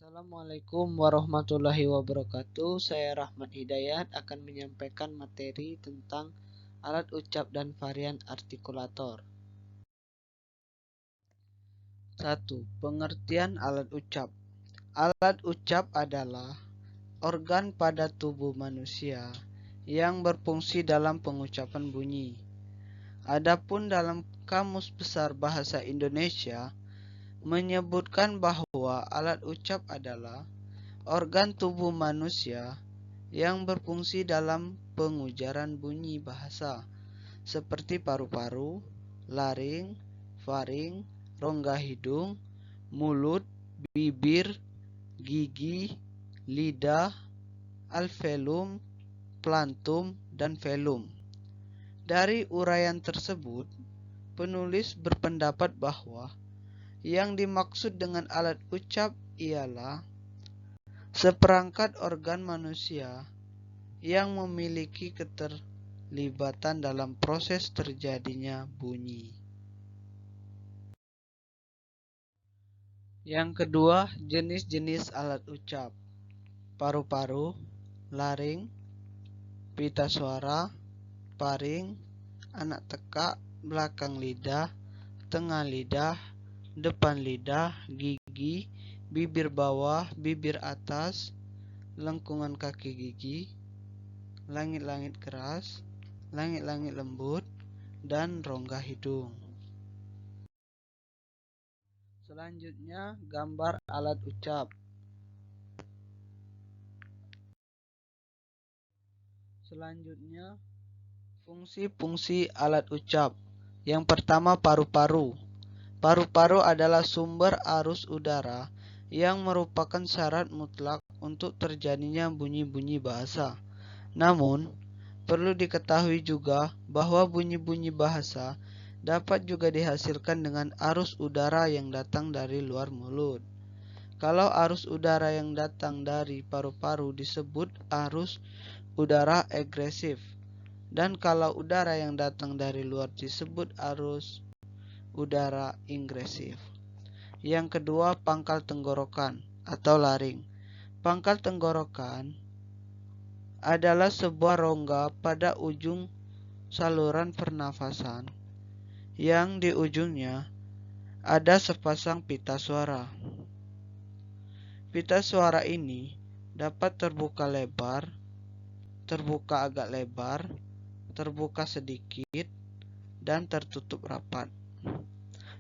Assalamualaikum warahmatullahi wabarakatuh. Saya Rahmat Hidayat akan menyampaikan materi tentang alat ucap dan varian artikulator. 1. Pengertian alat ucap. Alat ucap adalah organ pada tubuh manusia yang berfungsi dalam pengucapan bunyi. Adapun dalam Kamus Besar Bahasa Indonesia menyebutkan bahwa alat ucap adalah organ tubuh manusia yang berfungsi dalam pengujaran bunyi bahasa seperti paru-paru, laring, faring, rongga hidung, mulut, bibir, gigi, lidah, alveolum, plantum, dan velum. Dari uraian tersebut, penulis berpendapat bahwa yang dimaksud dengan alat ucap ialah seperangkat organ manusia yang memiliki keterlibatan dalam proses terjadinya bunyi. Yang kedua, jenis-jenis alat ucap. Paru-paru, laring, pita suara, faring, anak tekak, belakang lidah, tengah lidah, depan lidah, gigi, bibir bawah, bibir atas, lengkungan kaki gigi, langit-langit keras, langit-langit lembut, dan rongga hidung. Selanjutnya, gambar alat ucap. Selanjutnya, fungsi-fungsi alat ucap. Yang pertama, paru-paru. Paru-paru adalah sumber arus udara yang merupakan syarat mutlak untuk terjadinya bunyi-bunyi bahasa. Namun, perlu diketahui juga bahwa bunyi-bunyi bahasa dapat juga dihasilkan dengan arus udara yang datang dari luar mulut. Kalau arus udara yang datang dari paru-paru disebut arus udara agresif, dan kalau udara yang datang dari luar disebut arus udara ingresif. Yang kedua, pangkal tenggorokan atau laring. Pangkal tenggorokan adalah sebuah rongga pada ujung saluran pernafasan yang di ujungnya ada sepasang pita suara. Pita suara ini dapat terbuka lebar, terbuka agak lebar, terbuka sedikit, dan tertutup rapat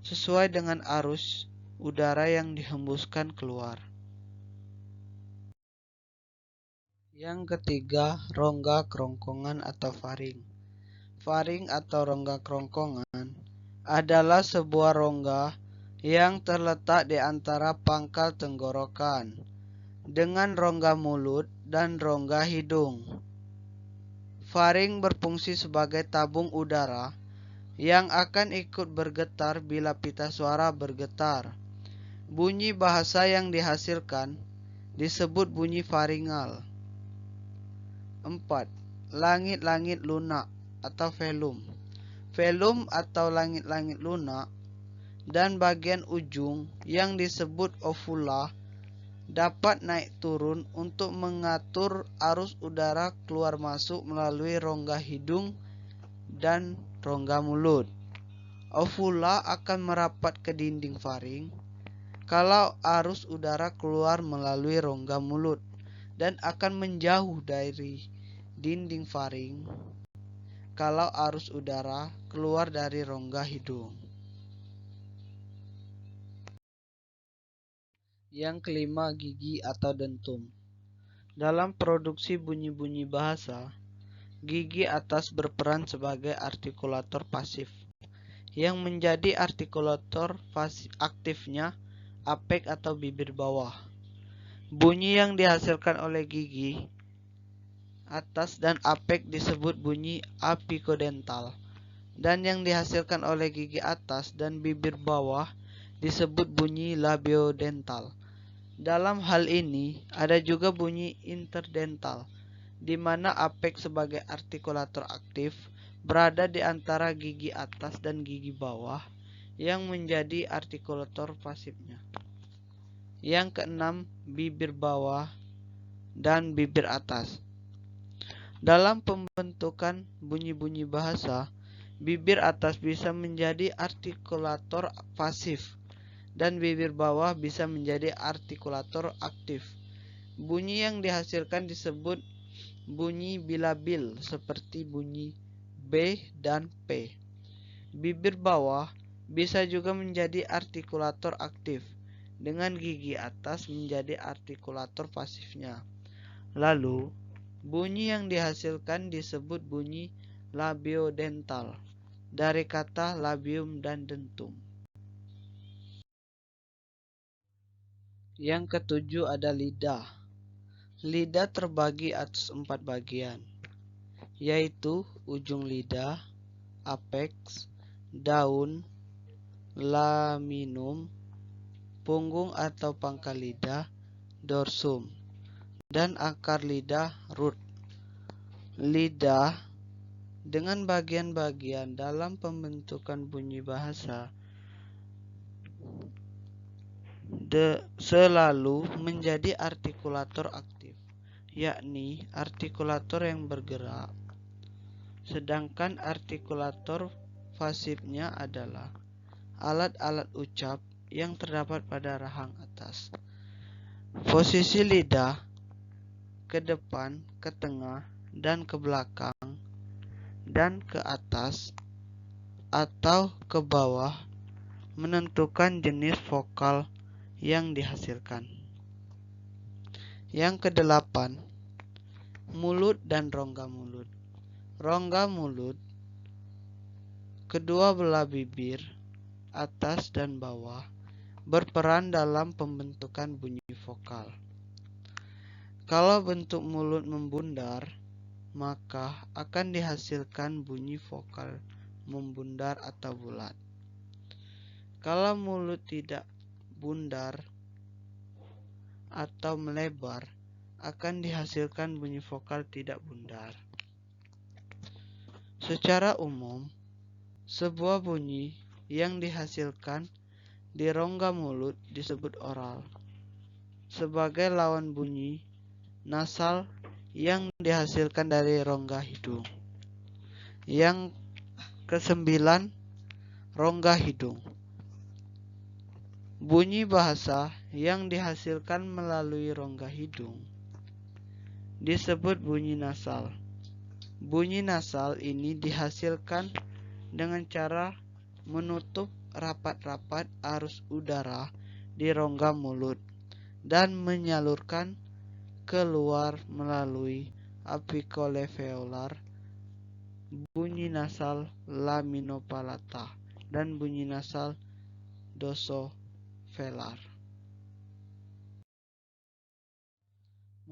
sesuai dengan arus udara yang dihembuskan keluar. Yang ketiga, rongga kerongkongan atau faring. Faring atau rongga kerongkongan adalah sebuah rongga yang terletak di antara pangkal tenggorokan dengan rongga mulut dan rongga hidung. Faring berfungsi sebagai tabung udara yang akan ikut bergetar bila pita suara bergetar. Bunyi bahasa yang dihasilkan disebut bunyi faringal. 4. Langit-langit lunak atau velum. Velum atau langit-langit lunak dan bagian ujung yang disebut ovula dapat naik turun untuk mengatur arus udara keluar masuk melalui rongga hidung dan rongga mulut. Ovula akan merapat ke dinding faring kalau arus udara keluar melalui rongga mulut dan akan menjauh dari dinding faring kalau arus udara keluar dari rongga hidung. Yang kelima, gigi atau dentum. Dalam produksi bunyi-bunyi bahasa, gigi atas berperan sebagai artikulator pasif. Yang menjadi artikulator aktifnya apek atau bibir bawah. Bunyi yang dihasilkan oleh gigi atas dan apek disebut bunyi apikodental, dan yang dihasilkan oleh gigi atas dan bibir bawah disebut bunyi labiodental. Dalam hal ini ada juga bunyi interdental, di mana apek sebagai artikulator aktif berada di antara gigi atas dan gigi bawah yang menjadi artikulator pasifnya. Yang keenam, bibir bawah, dan bibir atas. Dalam pembentukan bunyi-bunyi bahasa, bibir atas bisa menjadi artikulator pasif dan bibir bawah bisa menjadi artikulator aktif. Bunyi yang dihasilkan disebut bunyi bilabil seperti bunyi B dan P. Bibir bawah bisa juga menjadi artikulator aktif dengan gigi atas menjadi artikulator pasifnya. Lalu, bunyi yang dihasilkan disebut bunyi labiodental dari kata labium dan dentum. Yang ketujuh ada lidah. Lidah terbagi atas 4 bagian, yaitu ujung lidah, apex, daun, laminum, punggung atau pangkal lidah, dorsum, dan akar lidah, root. Lidah dengan bagian-bagian dalam pembentukan bunyi bahasa selalu menjadi artikulator aktif, yakni artikulator yang bergerak, sedangkan artikulator pasifnya adalah alat-alat ucap yang terdapat pada rahang atas. Posisi lidah ke depan, ke tengah, dan ke belakang, dan ke atas atau ke bawah menentukan jenis vokal yang dihasilkan. Yang kedelapan, mulut dan rongga mulut. Rongga mulut, kedua belah bibir, atas dan bawah, berperan dalam pembentukan bunyi vokal. Kalau bentuk mulut membundar, maka akan dihasilkan bunyi vokal membundar atau bulat. Kalau mulut tidak bundar atau melebar, akan dihasilkan bunyi vokal tidak bundar. Secara umum, sebuah bunyi yang dihasilkan di rongga mulut disebut oral. Sebagai lawan bunyi nasal yang dihasilkan dari rongga hidung. Yang kesembilan, rongga hidung. Bunyi bahasa yang dihasilkan melalui rongga hidung disebut bunyi nasal. Bunyi nasal ini dihasilkan dengan cara menutup rapat-rapat arus udara di rongga mulut dan menyalurkan keluar melalui apikaleveolar, bunyi nasal laminopalata, dan bunyi nasal dosovelar.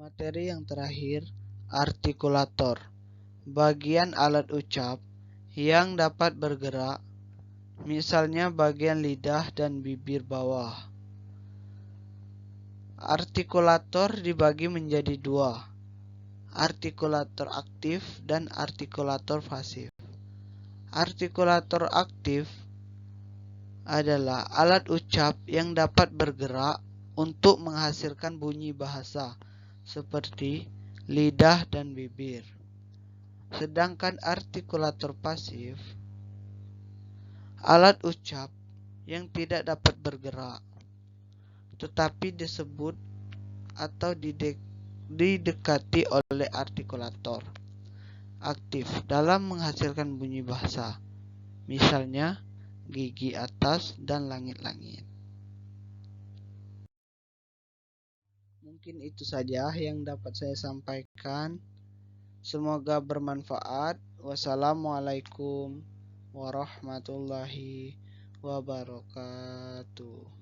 Materi yang terakhir, artikulator. Bagian alat ucap yang dapat bergerak, misalnya bagian lidah dan bibir bawah. Artikulator dibagi menjadi dua, artikulator aktif dan artikulator pasif. Artikulator aktif adalah alat ucap yang dapat bergerak untuk menghasilkan bunyi bahasa seperti lidah dan bibir. Sedangkan artikulator pasif, alat ucap yang tidak dapat bergerak, tetapi disebut atau didekati oleh artikulator aktif dalam menghasilkan bunyi bahasa, misalnya gigi atas dan langit-langit. Mungkin itu saja yang dapat saya sampaikan. Semoga bermanfaat. Wassalamualaikum warahmatullahi wabarakatuh.